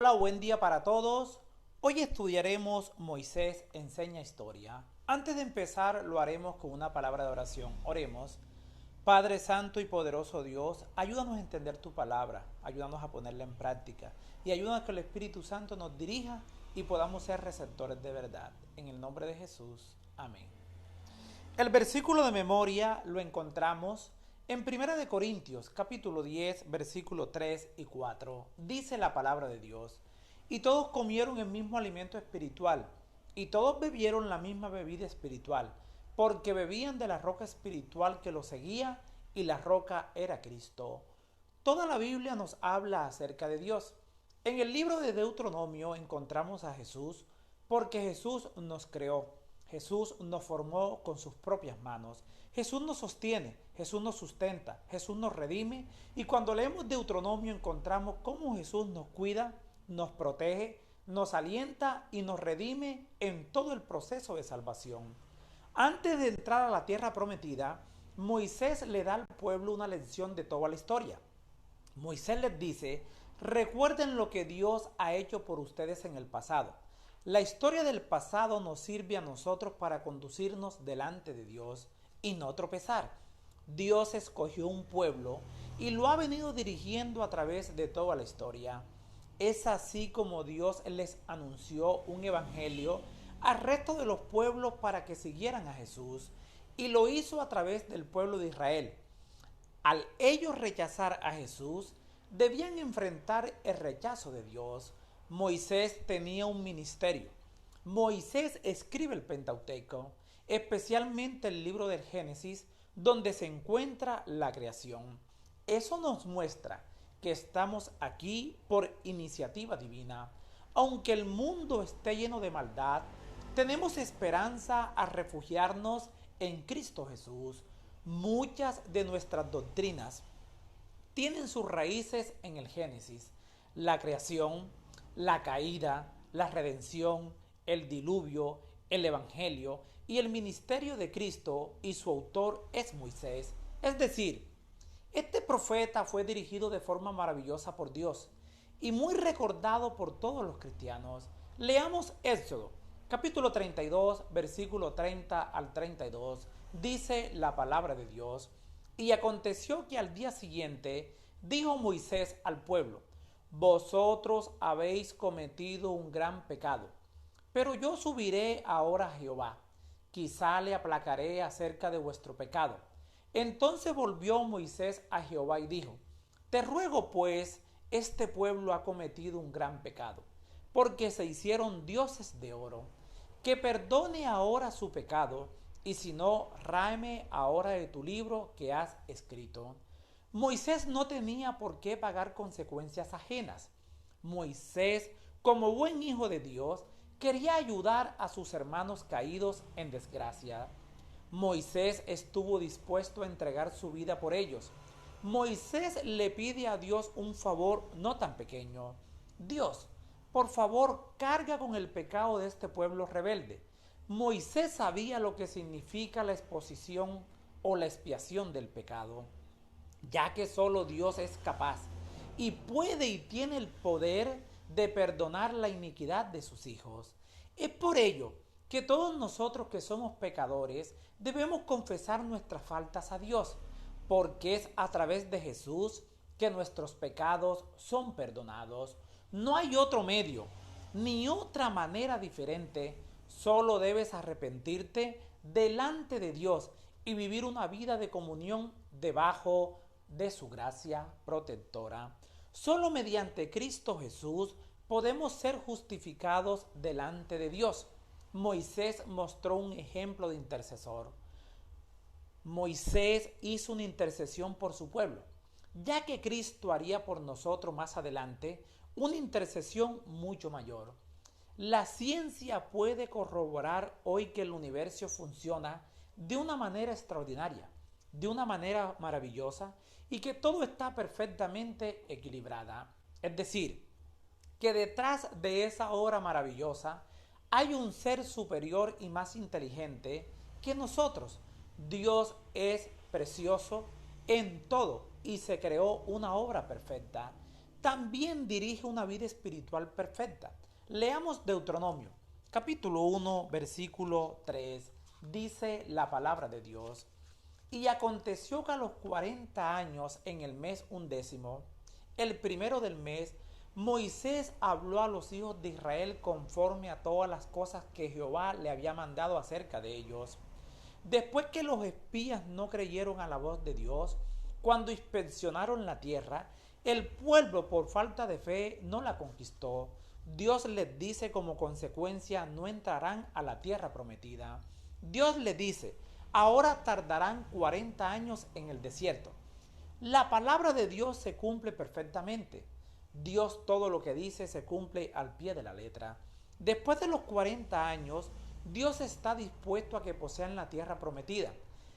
Hola, buen día para todos. Hoy estudiaremos Moisés enseña historia. Antes de empezar lo haremos con una palabra de oración. Oremos. Padre Santo y poderoso Dios, ayúdanos a entender tu palabra, ayúdanos a ponerla en práctica y ayúdanos a que el Espíritu Santo nos dirija y podamos ser receptores de verdad. En el nombre de Jesús. Amén. El versículo de memoria lo encontramos en 1 Corintios, capítulo 10, versículo 3 y 4. Dice la palabra de Dios: y todos comieron el mismo alimento espiritual, y todos bebieron la misma bebida espiritual, porque bebían de la roca espiritual que los seguía, y la roca era Cristo. Toda la Biblia nos habla acerca de Dios. En el libro de Deuteronomio encontramos a Jesús, porque Jesús nos creó. Jesús nos formó con sus propias manos. Jesús nos sostiene, Jesús nos sustenta, Jesús nos redime. Y cuando leemos Deuteronomio encontramos cómo Jesús nos cuida, nos protege, nos alienta y nos redime en todo el proceso de salvación. Antes de entrar a la tierra prometida, Moisés le da al pueblo una lección de toda la historia. Moisés les dice: recuerden lo que Dios ha hecho por ustedes en el pasado. La historia del pasado nos sirve a nosotros para conducirnos delante de Dios y no tropezar. Dios escogió un pueblo y lo ha venido dirigiendo a través de toda la historia. Es así como Dios les anunció un evangelio al resto de los pueblos para que siguieran a Jesús, y lo hizo a través del pueblo de Israel. Al ellos rechazar a Jesús, debían enfrentar el rechazo de Dios. Moisés tenía un ministerio. Moisés escribe el Pentateuco, especialmente el libro del Génesis, donde se encuentra la creación. Eso nos muestra que estamos aquí por iniciativa divina. Aunque el mundo esté lleno de maldad, tenemos esperanza a refugiarnos en Cristo Jesús. Muchas de nuestras doctrinas tienen sus raíces en el Génesis: la creación, la caída, la redención, el diluvio, el evangelio y el ministerio de Cristo, y su autor es Moisés. Es decir, este profeta fue dirigido de forma maravillosa por Dios y muy recordado por todos los cristianos. Leamos Éxodo, capítulo 32, versículo 30 al 32. Dice la palabra de Dios: y aconteció que al día siguiente dijo Moisés al pueblo: vosotros habéis cometido un gran pecado, pero yo subiré ahora a Jehová, quizá le aplacaré acerca de vuestro pecado. Entonces volvió Moisés a Jehová y dijo: te ruego pues, este pueblo ha cometido un gran pecado, porque se hicieron dioses de oro, que perdone ahora su pecado, y si no, ráeme ahora de tu libro que has escrito. Moisés no tenía por qué pagar consecuencias ajenas. Moisés, como buen hijo de Dios, quería ayudar a sus hermanos caídos en desgracia. Moisés estuvo dispuesto a entregar su vida por ellos. Moisés le pide a Dios un favor no tan pequeño: Dios, por favor, carga con el pecado de este pueblo rebelde. Moisés sabía lo que significa la exposición o la expiación del pecado, ya que solo Dios es capaz y puede y tiene el poder de perdonar la iniquidad de sus hijos. Es por ello que todos nosotros que somos pecadores debemos confesar nuestras faltas a Dios, porque es a través de Jesús que nuestros pecados son perdonados. No hay otro medio, ni otra manera diferente. Solo debes arrepentirte delante de Dios y vivir una vida de comunión debajo de su gracia protectora. Solo mediante Cristo Jesús podemos ser justificados delante de Dios. Moisés mostró un ejemplo de intercesor. Moisés hizo una intercesión por su pueblo, ya que Cristo haría por nosotros más adelante una intercesión mucho mayor. La ciencia puede corroborar hoy que el universo funciona de una manera extraordinaria, de una manera maravillosa, y que todo está perfectamente equilibrada. Es decir, que detrás de esa obra maravillosa hay un ser superior y más inteligente que nosotros. Dios es precioso en todo y se creó una obra perfecta. también dirige una vida espiritual perfecta. Leamos Deuteronomio, capítulo 1, versículo 3. Dice la palabra de Dios: y aconteció que a los 40 años, en el mes 11, el primero del mes, Moisés habló a los hijos de Israel conforme a todas las cosas que Jehová le había mandado acerca de ellos. Después que los espías no creyeron a la voz de Dios, cuando inspeccionaron la tierra, el pueblo por falta de fe no la conquistó. Dios les dice como consecuencia: no entrarán a la tierra prometida. Dios les dice: ahora tardarán 40 años en el desierto. La palabra de Dios se cumple perfectamente. Dios todo lo que dice se cumple al pie de la letra. Después de los 40 años, Dios está dispuesto a que posean la tierra prometida.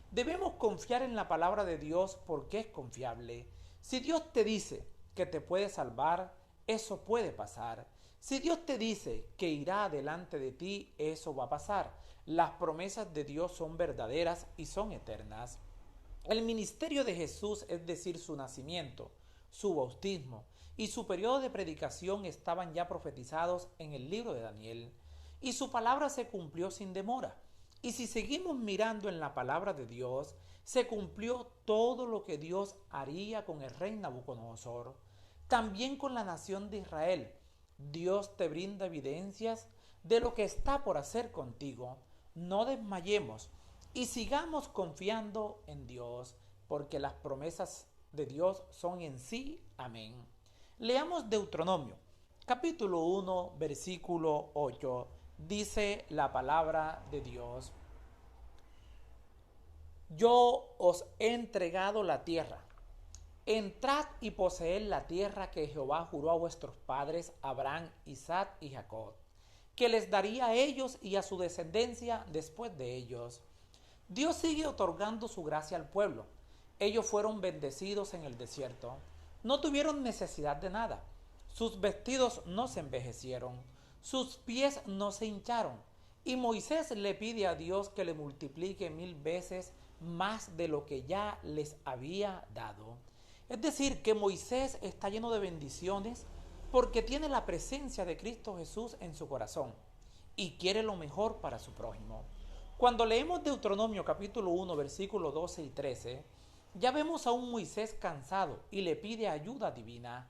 Debemos confiar en la palabra de Dios porque es confiable. Si Dios te dice que te puede salvar, eso puede pasar. Si Dios te dice que irá delante de ti, eso va a pasar. Las promesas de Dios son verdaderas y son eternas. El ministerio de Jesús, es decir, su nacimiento, su bautismo y su periodo de predicación estaban ya profetizados en el libro de Daniel, y su palabra se cumplió sin demora. Y si seguimos mirando en la palabra de Dios, se cumplió todo lo que Dios haría con el rey Nabucodonosor. También con la nación de Israel, Dios te brinda evidencias de lo que está por hacer contigo. No desmayemos y sigamos confiando en Dios, porque las promesas de Dios son en sí amén. Leamos Deuteronomio, capítulo 1, versículo 8. Dice la palabra de Dios: yo os he entregado la tierra. Entrad y poseed la tierra que Jehová juró a vuestros padres, Abraham, Isaac y Jacob, que les daría a ellos y a su descendencia después de ellos. Dios sigue otorgando su gracia al pueblo. Ellos fueron bendecidos en el desierto. No tuvieron necesidad de nada. Sus vestidos no se envejecieron. Sus pies no se hincharon. Y Moisés le pide a Dios que le multiplique 1000 veces más de lo que ya les había dado. Es decir, que Moisés está lleno de bendiciones porque tiene la presencia de Cristo Jesús en su corazón y quiere lo mejor para su prójimo. Cuando leemos Deuteronomio capítulo 1, versículos 12 y 13, ya vemos a un Moisés cansado y le pide ayuda divina.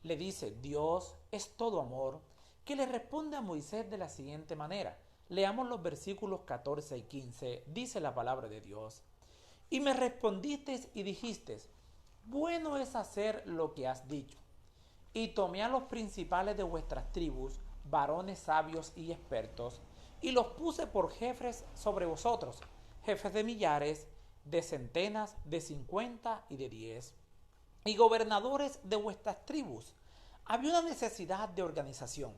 Le dice: Dios es todo amor, que le responde a Moisés de la siguiente manera. Leamos los versículos 14 y 15. Dice la palabra de Dios: y me respondiste y dijiste: bueno es hacer lo que has dicho. Y tomé a los principales de vuestras tribus, varones sabios y expertos, y los puse por jefes sobre vosotros, jefes de millares, de centenas, de 50 y de 10, y gobernadores de vuestras tribus. Había una necesidad de organización.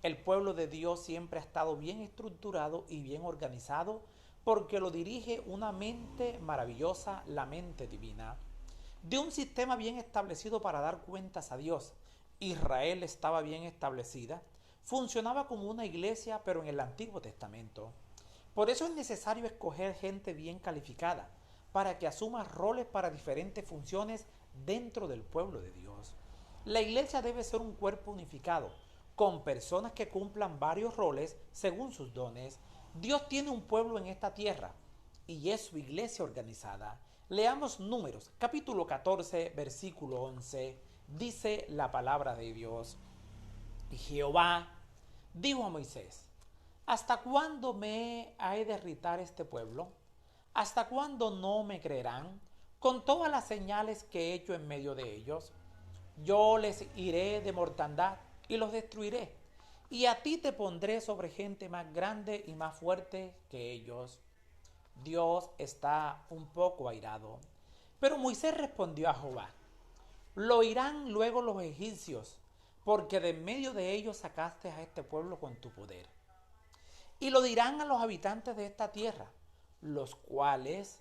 El pueblo de Dios siempre ha estado bien estructurado y bien organizado porque lo dirige una mente maravillosa, la mente divina. De un sistema bien establecido para dar cuentas a Dios. Israel estaba bien establecida, funcionaba como una iglesia, pero en el Antiguo Testamento. Por eso es necesario escoger gente bien calificada, para que asuma roles para diferentes funciones dentro del pueblo de Dios. La iglesia debe ser un cuerpo unificado, con personas que cumplan varios roles según sus dones. Dios tiene un pueblo en esta tierra, y es su iglesia organizada. Leamos Números, capítulo 14, versículo 11. Dice la palabra de Dios: y Jehová dijo a Moisés: ¿hasta cuándo me he de irritar este pueblo? ¿Hasta cuándo no me creerán con todas las señales que he hecho en medio de ellos? Yo les iré de mortandad y los destruiré, y a ti te pondré sobre gente más grande y más fuerte que ellos. Dios está un poco airado. Pero Moisés respondió a Jehová: lo oirán luego los egipcios, porque de en medio de ellos sacaste a este pueblo con tu poder. Y lo dirán a los habitantes de esta tierra, los cuales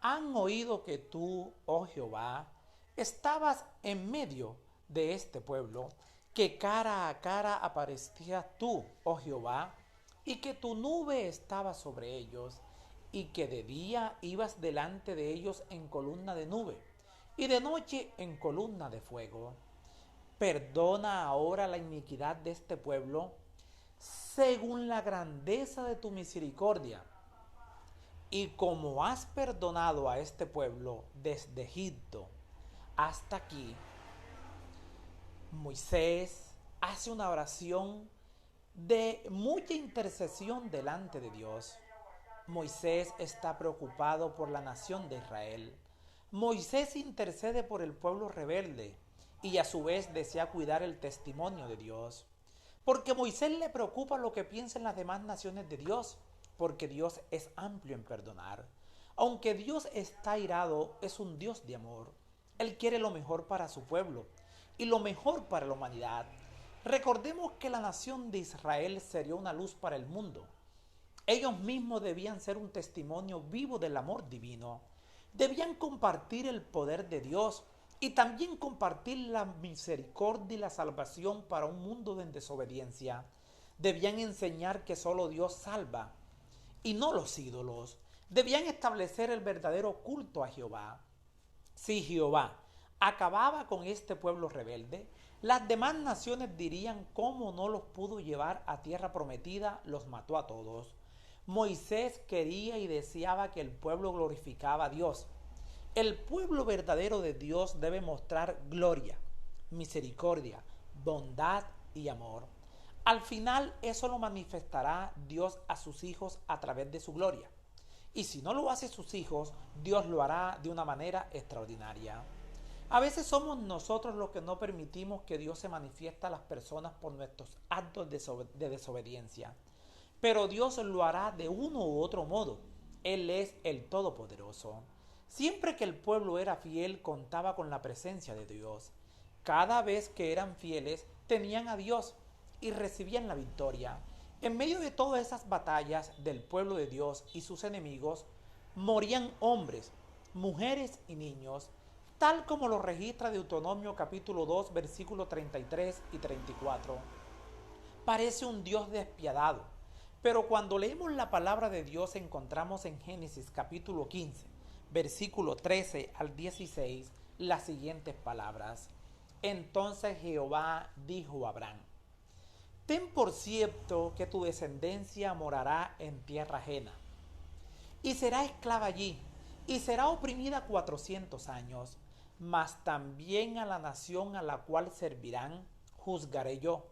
han oído que tú, oh Jehová, estabas en medio de este pueblo, que cara a cara aparecías tú, oh Jehová, y que tu nube estaba sobre ellos, y que de día ibas delante de ellos en columna de nube, y de noche en columna de fuego. Perdona ahora la iniquidad de este pueblo según la grandeza de tu misericordia. Y como has perdonado a este pueblo desde Egipto hasta aquí, Moisés hace una oración de mucha intercesión delante de Dios. Moisés está preocupado por la nación de Israel. Moisés intercede por el pueblo rebelde y a su vez desea cuidar el testimonio de Dios. Porque Moisés le preocupa lo que piensan las demás naciones de Dios, porque Dios es amplio en perdonar. Aunque Dios está airado, es un Dios de amor. Él quiere lo mejor para su pueblo y lo mejor para la humanidad. Recordemos que la nación de Israel sería una luz para el mundo. Ellos mismos debían ser un testimonio vivo del amor divino. Debían compartir el poder de Dios y también compartir la misericordia y la salvación para un mundo en desobediencia. Debían enseñar que solo Dios salva y no los ídolos. Debían establecer el verdadero culto a Jehová. Si Jehová acababa con este pueblo rebelde, las demás naciones dirían cómo no los pudo llevar a tierra prometida, los mató a todos. Moisés quería y deseaba que el pueblo glorificaba a Dios. El pueblo verdadero de Dios debe mostrar gloria, misericordia, bondad y amor. Al final eso lo manifestará Dios a sus hijos a través de su gloria. Y si no lo hace sus hijos, Dios lo hará de una manera extraordinaria. A veces somos nosotros los que no permitimos que Dios se manifieste a las personas por nuestros actos de desobediencia. Pero Dios lo hará de uno u otro modo. Él es el Todopoderoso. Siempre que el pueblo era fiel, contaba con la presencia de Dios. Cada vez que eran fieles, tenían a Dios y recibían la victoria. En medio de todas esas batallas del pueblo de Dios y sus enemigos, morían hombres, mujeres y niños, tal como lo registra Deuteronomio capítulo 2, versículos 33 y 34. Parece un Dios despiadado, pero cuando leemos la palabra de Dios encontramos en Génesis capítulo 15, versículo 13 al 16, las siguientes palabras. Entonces Jehová dijo a Abraham: ten por cierto que tu descendencia morará en tierra ajena, y será esclava allí, y será oprimida 400 años, mas también a la nación a la cual servirán juzgaré yo,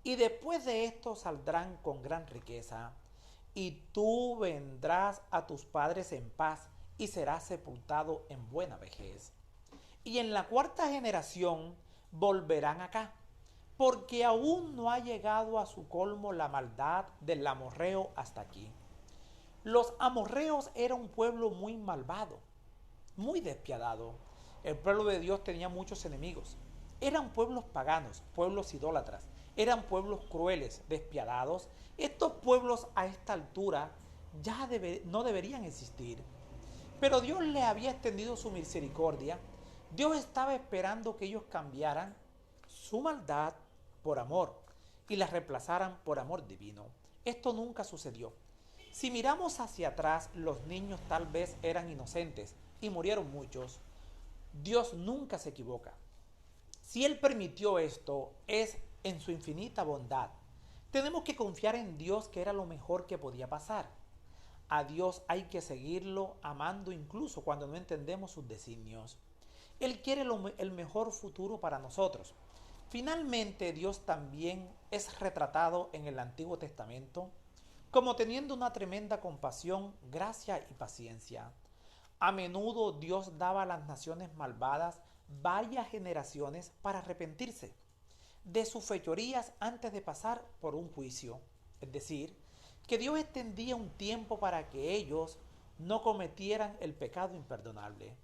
y después de esto saldrán con gran riqueza, y tú vendrás a tus padres en paz, y serás sepultado en buena vejez. Y en la cuarta generación volverán acá, porque aún no ha llegado a su colmo la maldad del amorreo hasta aquí. Los amorreos eran un pueblo muy malvado, muy despiadado. El pueblo de Dios tenía muchos enemigos. Eran pueblos paganos, pueblos idólatras, eran pueblos crueles, despiadados. Estos pueblos a esta altura ya no deberían existir. Pero Dios le había extendido su misericordia. Dios estaba esperando que ellos cambiaran su maldad por amor y la reemplazaran por amor divino. Esto nunca sucedió. Si miramos hacia atrás, los niños tal vez eran inocentes y murieron muchos. Dios nunca se equivoca. Si Él permitió esto, es en su infinita bondad. Tenemos que confiar en Dios, que era lo mejor que podía pasar. A Dios hay que seguirlo amando incluso cuando no entendemos sus designios. Él quiere el mejor futuro para nosotros. Finalmente, Dios también es retratado en el Antiguo Testamento como teniendo una tremenda compasión, gracia y paciencia. A menudo Dios daba a las naciones malvadas varias generaciones para arrepentirse de sus fechorías antes de pasar por un juicio. Es decir, que Dios extendía un tiempo para que ellos no cometieran el pecado imperdonable.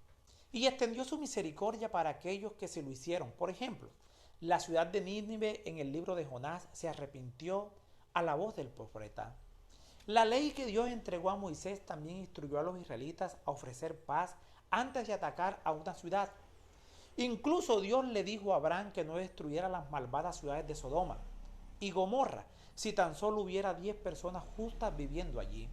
Y extendió su misericordia para aquellos que se lo hicieron. Por ejemplo, la ciudad de Nínive en el libro de Jonás se arrepintió a la voz del profeta. La ley que Dios entregó a Moisés también instruyó a los israelitas a ofrecer paz antes de atacar a una ciudad. Incluso Dios le dijo a Abraham que no destruyera las malvadas ciudades de Sodoma y Gomorra si tan solo hubiera 10 personas justas viviendo allí.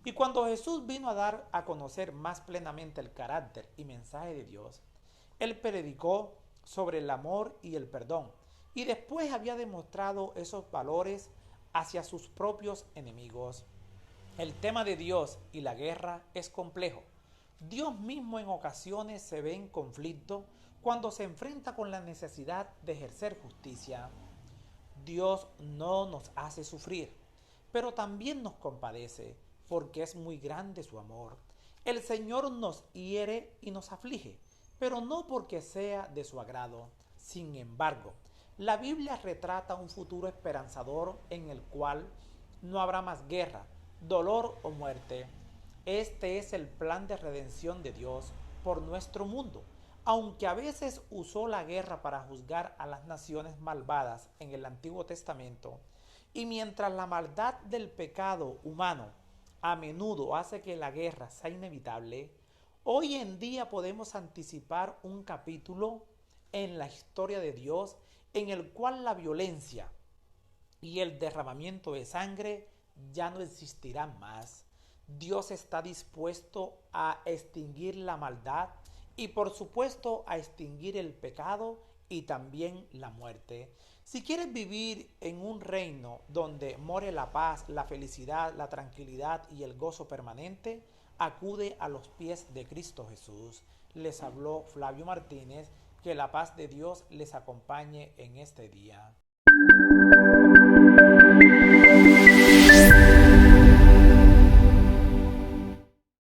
Y cuando Jesús vino a dar a conocer más plenamente el carácter y mensaje de Dios, Él predicó sobre el amor y el perdón, y después había demostrado esos valores hacia sus propios enemigos. El tema de Dios y la guerra es complejo. Dios mismo en ocasiones se ve en conflicto cuando se enfrenta con la necesidad de ejercer justicia. Dios no nos hace sufrir, pero también nos compadece, porque es muy grande su amor. El Señor nos hiere y nos aflige, pero no porque sea de su agrado. Sin embargo, la Biblia retrata un futuro esperanzador en el cual no habrá más guerra, dolor o muerte. Este es el plan de redención de Dios por nuestro mundo. Aunque a veces usó la guerra para juzgar a las naciones malvadas en el Antiguo Testamento, y mientras la maldad del pecado humano a menudo hace que la guerra sea inevitable, hoy en día podemos anticipar un capítulo en la historia de Dios en el cual la violencia y el derramamiento de sangre ya no existirán más. Dios está dispuesto a extinguir la maldad y por supuesto a extinguir el pecado y también la muerte. Si quieres vivir en un reino donde more la paz, la felicidad, la tranquilidad y el gozo permanente, acude a los pies de Cristo Jesús. Les habló Flavio Martínez. Que la paz de Dios les acompañe en este día.